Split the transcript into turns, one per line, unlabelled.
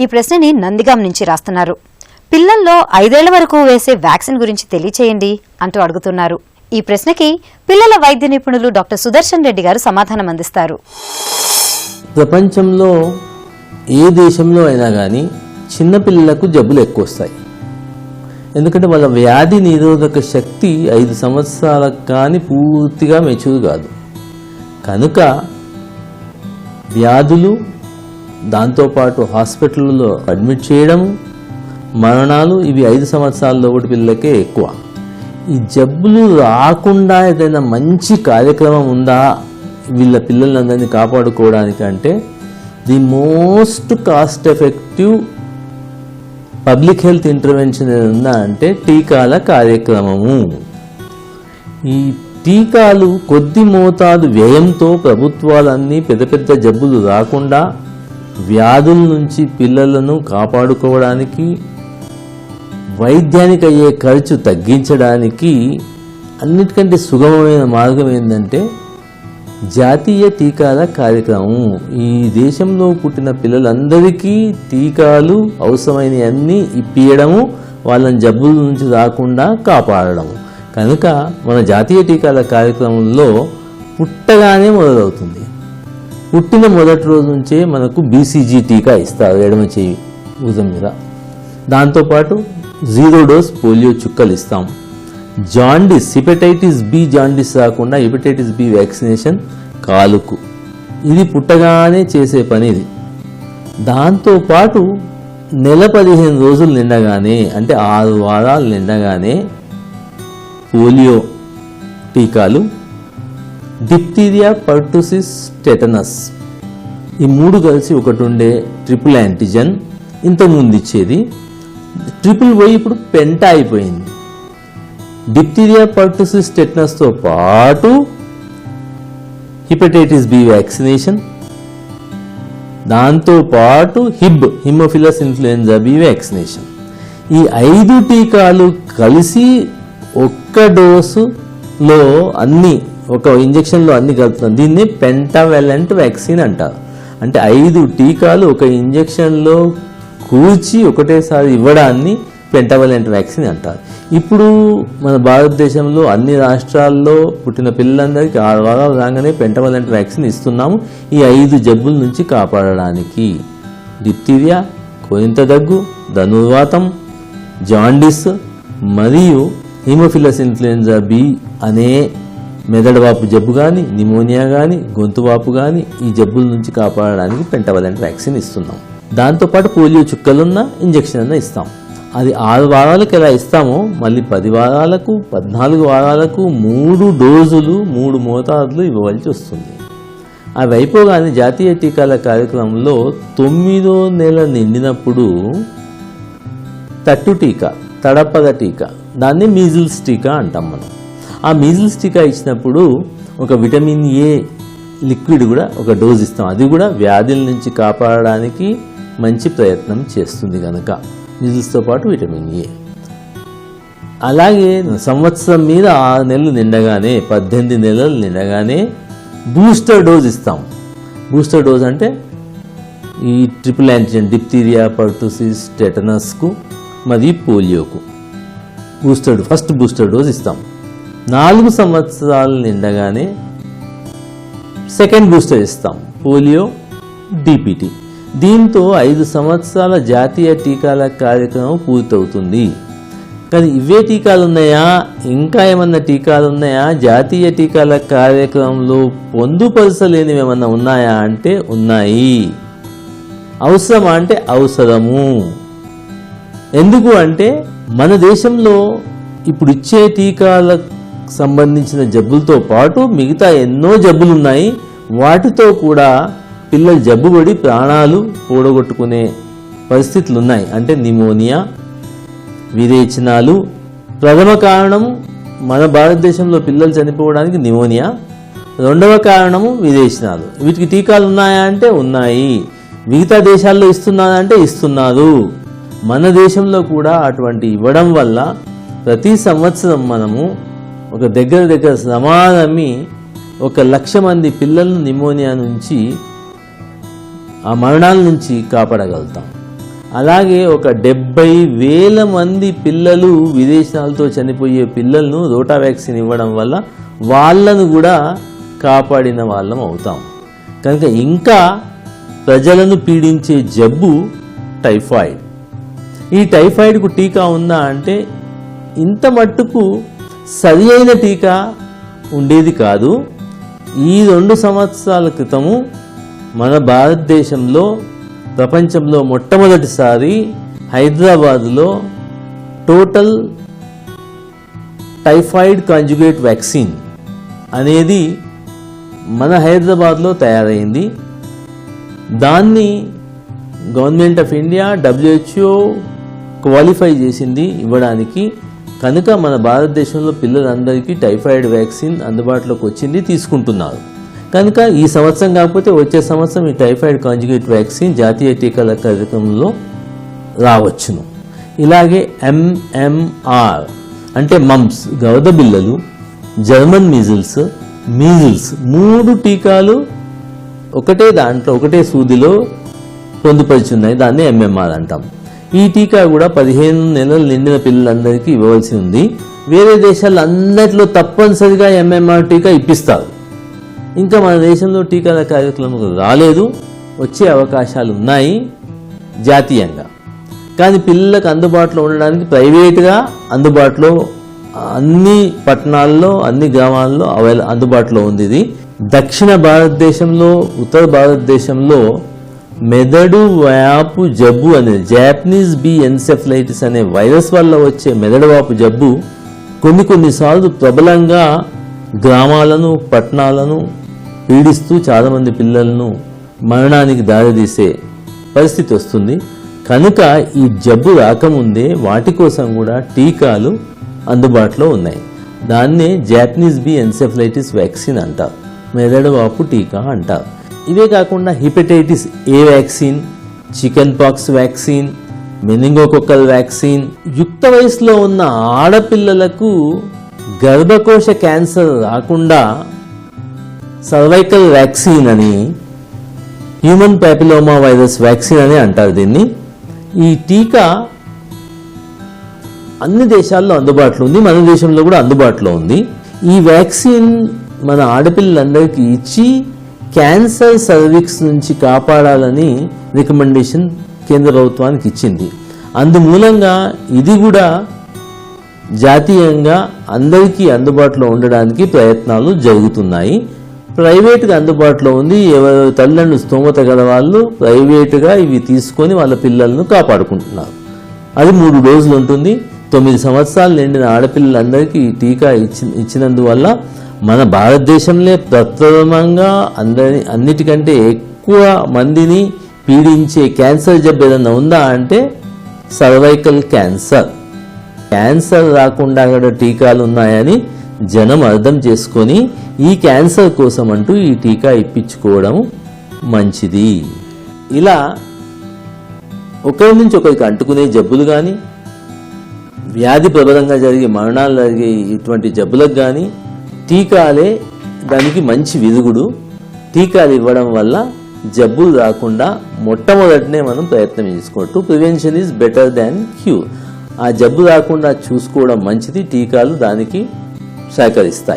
ఈ ప్రశ్నని నందిగాం నుంచి రాస్తున్నారు. పిల్లల్లో 5 ఏళ్ల వరకు వేసే వ్యాక్సిన్ గురించి తెలియచేయండి అంటూ అడుగుతున్నారు. ఈ ప్రశ్నకి పిల్లల వైద్య నిపుణులు డాక్టర్ సుదర్శన్ రెడ్డి గారు సమాధానం అందిస్తారు.
ప్రపంచంలో ఏ దేశంలో అయినా కానీ చిన్నపిల్లలకు జబ్బులు ఎక్కువ వస్తాయి. ఎందుకంటే వాళ్ళ వ్యాధి నిరోధక శక్తి 5 సంవత్సరాలకు కానీ పూర్తిగా మెచ్యూర్ కాదు. కనుక వ్యాధులు, దాంతోపాటు హాస్పిటల్లో అడ్మిట్ చేయడం, మరణాలు ఇవి 5 సంవత్సరాల లోపటి పిల్లలకే ఎక్కువ. ఈ జబ్బులు రాకుండా ఏదైనా మంచి కార్యక్రమం ఉందా వీళ్ళ పిల్లలందరినీ కాపాడుకోవడానికి అంటే the most cost effective public health intervention ఏదన్నా అంటే టీకాల కార్యక్రమము. ఈ టీకాలు కొద్ది మోతాదు వ్యయంతో ప్రభుత్వాలన్నీ పెద్ద పెద్ద జబ్బులు రాకుండా వ్యాధుల నుంచి పిల్లలను కాపాడుకోవడానికి, వైద్యానికి అయ్యే ఖర్చు తగ్గించడానికి అన్నిటికంటే సుగమమైన మార్గం ఏంటంటే జాతీయ టీకాల కార్యక్రమం. ఈ దేశంలో పుట్టిన పిల్లలందరికీ టీకాలు అవసరమైనవన్నీ ఇప్పించడము, వాళ్ళని జబ్బుల నుంచి రాకుండా కాపాడడము. కనుక మన జాతీయ టీకాల కార్యక్రమంలో పుట్టగానే మొదలవుతుంది. పుట్టిన మొదటి రోజు నుంచే మనకు బీసీజీ టీకా ఇస్తారు ఎడమ చేయి భుజం మీద. దాంతోపాటు 0 డోస్ పోలియో చుక్కలు ఇస్తాం. జాండిస్, హెపటైటిస్ బి జాండిస్ రాకుండా హెపటైటిస్ బి వ్యాక్సినేషన్ కాలుకు. ఇది పుట్టగానే చేసే పని ఇది. దాంతోపాటు నెల 15 రోజులు నిండగానే అంటే 6 వారాలు నిండగానే పోలియో టీకాలు, డిప్తీరియా, పర్టుసిస్, టెటనస్ ఈ 3 కలిసి ఒకటి ఉండే ట్రిపుల్ యాంటీజెన్ ఇంతకుముందు ఇచ్చేది. ట్రిపుల్ పోయి ఇప్పుడు పెంటా అయిపోయింది. డిప్తీరియా, పర్టుసిస్, టెటనస్తో పాటు హెపటైటిస్ బి వ్యాక్సినేషన్, దాంతోపాటు హిమోఫిలస్ ఇన్ఫ్లుయెంజా బి వ్యాక్సినేషన్. ఈ 5 టీకాలు కలిసి ఒక్క డోసులో అన్ని, ఒక ఇంజెక్షన్లో అన్ని కలుపుతాం. దీన్ని పెంటావెలెంట్ వ్యాక్సిన్ అంటారు. అంటే 5 టీకాలు ఒక ఇంజెక్షన్లో కూర్చి ఒకటేసారి ఇవ్వడాన్ని పెంటావెలెంట్ వ్యాక్సిన్ అంటారు. ఇప్పుడు మన భారతదేశంలో అన్ని రాష్ట్రాల్లో పుట్టిన పిల్లలందరికీ 6 వారాలు రాగానే పెంటావెలెంట్ వ్యాక్సిన్ ఇస్తున్నాము. ఈ 5 జబ్బుల నుంచి కాపాడడానికి డిప్తీరియా, కోరింత దగ్గు, ధనుర్వాతం, జాండిస్ మరియు హిమోఫిలస్ ఇన్ఫ్లుయెంజా బి అనే మెదడువాపు జబ్బు కానీ, నిమోనియా కానీ, గొంతువాపు కానీ ఈ జబ్బుల నుంచి కాపాడడానికి పెంటావెలెంట్ వ్యాక్సిన్ ఇస్తున్నాం. దాంతోపాటు పోలియో చుక్కలున్న ఇంజెక్షన్ అన్న ఇస్తాం. అది 6 వారాలకు ఎలా ఇస్తామో మళ్ళీ 10 వారాలకు, 14 వారాలకు 3 డోజులు 3 మోతాదులు ఇవ్వవలసి వస్తుంది. అవి అయిపోగానే జాతీయ టీకాల కార్యక్రమంలో 9వ నెల నిండినప్పుడు తట్టు టీకా, తడపద టీకా, దాన్ని మీజిల్స్ టీకా అంటాం మనం. ఆ మీజిల్స్ టీకా ఇచ్చినప్పుడు ఒక విటమిన్ ఏ లిక్విడ్ కూడా ఒక డోజ్ ఇస్తాం. అది కూడా వ్యాధుల నుంచి కాపాడడానికి మంచి ప్రయత్నం చేస్తుంది కనుక మీజిల్స్తో పాటు విటమిన్ ఏ. అలాగే సంవత్సరం మీద 6 నెలలు నిండగానే, 18 నెలలు నిండగానే బూస్టర్ డోజ్ ఇస్తాం. బూస్టర్ డోజ్ అంటే ఈ ట్రిపుల్ యాంటీజెన్ డిప్తీరియా, పర్టుసిస్, టెటనస్కు మరియు పోలియోకు ఫస్ట్ బూస్టర్ డోజ్ ఇస్తాం. 4 సంవత్సరాలు నిండగానే సెకండ్ బూస్టర్ ఇస్తాం, పోలియో, డిపిటి. దీంతో 5 సంవత్సరాల జాతీయ టీకాల కార్యక్రమం పూర్తవుతుంది. కానీ ఇవే టీకాలు ఉన్నాయా, ఇంకా ఏమన్నా టీకాలు ఉన్నాయా, జాతీయ టీకాల కార్యక్రమంలో పొందుపరచలేనివి ఏమన్నా ఉన్నాయా అంటే ఉన్నాయి. అవసరమా అంటే అవసరము. ఎందుకు అంటే మన దేశంలో ఇప్పుడు ఇచ్చే టీకాలకు సంబంధించిన జబ్బులతో పాటు మిగతా ఎన్నో జబ్బులు ఉన్నాయి. వాటితో కూడా పిల్లలు జబ్బుపడి ప్రాణాలు పోడగొట్టుకునే పరిస్థితులు ఉన్నాయి. అంటే నిమోనియా, విరేచనాలు ప్రథమ కారణము. మన భారతదేశంలో పిల్లలు చనిపోవడానికి నిమోనియా, రెండవ కారణము విరేచనాలు. వీటికి టీకాలు ఉన్నాయా అంటే ఉన్నాయి. మిగతా దేశాల్లో ఇస్తున్నారా అంటే ఇస్తున్నారు. మన దేశంలో కూడా అటువంటి ఇవ్వడం వల్ల ప్రతి సంవత్సరం మనము ఒక దగ్గర సమానమి 1,00,000 మంది పిల్లలను నిమోనియా నుంచి, ఆ మరణాల నుంచి కాపాడగలుగుతాం. అలాగే ఒక 70,000 మంది పిల్లలు విదేశాలతో చనిపోయే పిల్లలను రోటా వ్యాక్సిన్ ఇవ్వడం వల్ల వాళ్ళను కూడా కాపాడిన వాళ్ళం అవుతాం. కనుక ఇంకా ప్రజలను పీడించే జబ్బు టైఫాయిడ్. ఈ టైఫాయిడ్కు టీకా ఉందా అంటే ఇంత మట్టుకు సరి అయిన టీకా ఉండేది కాదు. ఈ 2 సంవత్సరాల క్రితము మన భారతదేశంలో ప్రపంచంలో మొట్టమొదటిసారి హైదరాబాదులో టోటల్ టైఫాయిడ్ కాంజుగేట్ వ్యాక్సిన్ అనేది మన హైదరాబాద్లో తయారైంది. దాన్ని government of India WHO qualify చేసింది ఇవ్వడానికి. కనుక మన భారతదేశంలో పిల్లలందరికీ టైఫాయిడ్ వ్యాక్సిన్ అందుబాటులోకి వచ్చింది, తీసుకుంటున్నారు. కనుక ఈ సంవత్సరం కాకపోతే వచ్చే సంవత్సరం ఈ టైఫాయిడ్ కాంజుగేట్ వ్యాక్సిన్ జాతీయ టీకాల కార్యక్రమంలో రావచ్చును. ఇలాగే MMR అంటే మమ్స్ గవదబిళ్ళలు, జర్మన్ మీజిల్స్ 3 టీకాలు ఒకటే సూదిలో పొందుపరిచున్నాయి. దాన్ని MMR అంటాం. ఈ టీకా కూడా 15 నెలలు నిండిన పిల్లలందరికీ ఇవ్వవలసి ఉంది. వేరే దేశాల్లో అన్నిట్లో తప్పనిసరిగా MMR టీకా ఇప్పిస్తారు. ఇంకా మన దేశంలో టీకాల కార్యక్రమం రాలేదు, వచ్చే అవకాశాలు ఉన్నాయి జాతీయంగా. కానీ పిల్లలకు అందుబాటులో ఉండడానికి ప్రైవేట్గా అందుబాటులో అన్ని పట్టణాల్లో అన్ని గ్రామాల్లో అందుబాటులో ఉంది. ఇది దక్షిణ భారతదేశంలో, ఉత్తర భారతదేశంలో మెదడు వాపు జబ్బు అనేది జాపనీస్ బీ ఎన్సెఫలైటిస్ అనే వైరస్ వల్ల వచ్చే మెదడు వాపు జబ్బు కొన్నిసార్లు ప్రబలంగా గ్రామాలను పట్టణాలను పీడిస్తూ చాలామంది పిల్లలను మరణానికి దారితీసే పరిస్థితి వస్తుంది. కనుక ఈ జబ్బు రాకముందే వాటి కోసం కూడా టీకాలు అందుబాటులో ఉన్నాయి. దాన్నే జాపనీస్ బీ ఎన్సెఫలైటిస్ వ్యాక్సిన్ అంటారు, మెదడు వాపు టీకా అంటారు. ఇవే కాకుండా hepatitis A vaccine, chicken pox vaccine, meningococcal vaccine, యుక్త వయసులో ఉన్న ఆడపిల్లలకు గర్భకోశ క్యాన్సర్ రాకుండా సర్వైకల్ వ్యాక్సిన్ అని, హ్యూమన్ ప్యాపిలోమా వైరస్ వ్యాక్సిన్ అని అంటారు దీన్ని. ఈ టీకా అన్ని దేశాల్లో అందుబాటులో ఉంది, మన దేశంలో కూడా అందుబాటులో ఉంది. ఈ వ్యాక్సిన్ మన ఆడపిల్లలందరికీ ఇచ్చి క్యాన్సర్ సర్విక్స్ నుంచి కాపాడాలని రికమెండేషన్ కేంద్ర ప్రభుత్వానికి ఇచ్చింది. అందుమూలంగా ఇది కూడా జాతీయంగా అందరికీ అందుబాటులో ఉండడానికి ప్రయత్నాలు జరుగుతున్నాయి. ప్రైవేట్గా అందుబాటులో ఉంది. ఎవరు తల్లిదండ్రులు స్తోమత గల వాళ్ళు ప్రైవేటుగా ఇవి తీసుకొని వాళ్ళ పిల్లలను కాపాడుకుంటున్నారు. అది 3 డోసులు ఉంటుంది. 9 సంవత్సరాలు నిండిన ఆడపిల్లలందరికీ ఈ టీకా ఇచ్చినందువల్ల మన భారతదేశంలో ప్రప్రథమంగా అన్నిటికంటే ఎక్కువ మందిని పీడించే క్యాన్సర్ జబ్బు ఏదైనా ఉందా అంటే సర్వైకల్ క్యాన్సర్. క్యాన్సర్ రాకుండా కూడా టీకాలు ఉన్నాయని జనం అర్థం చేసుకొని ఈ క్యాన్సర్ కోసం అంటూ ఈ టీకా ఇప్పించుకోవడం మంచిది. ఇలా ఒకరి నుంచి ఒకరికి అంటుకునే జబ్బులు కానీ, వ్యాధి ప్రబలంగా జరిగే మరణాలు జరిగే ఇటువంటి జబ్బులకు కానీ టీకాలే దానికి మంచి విరుగుడు. టీకాలు ఇవ్వడం వల్ల జబ్బులు రాకుండా మొట్టమొదటినే మనం ప్రయత్నం చేసుకోవట్టు. Prevention is better than cure. ఆ జబ్బు రాకుండా చూసుకోవడం మంచిది. టీకాలు దానికి సహకరిస్తాయి.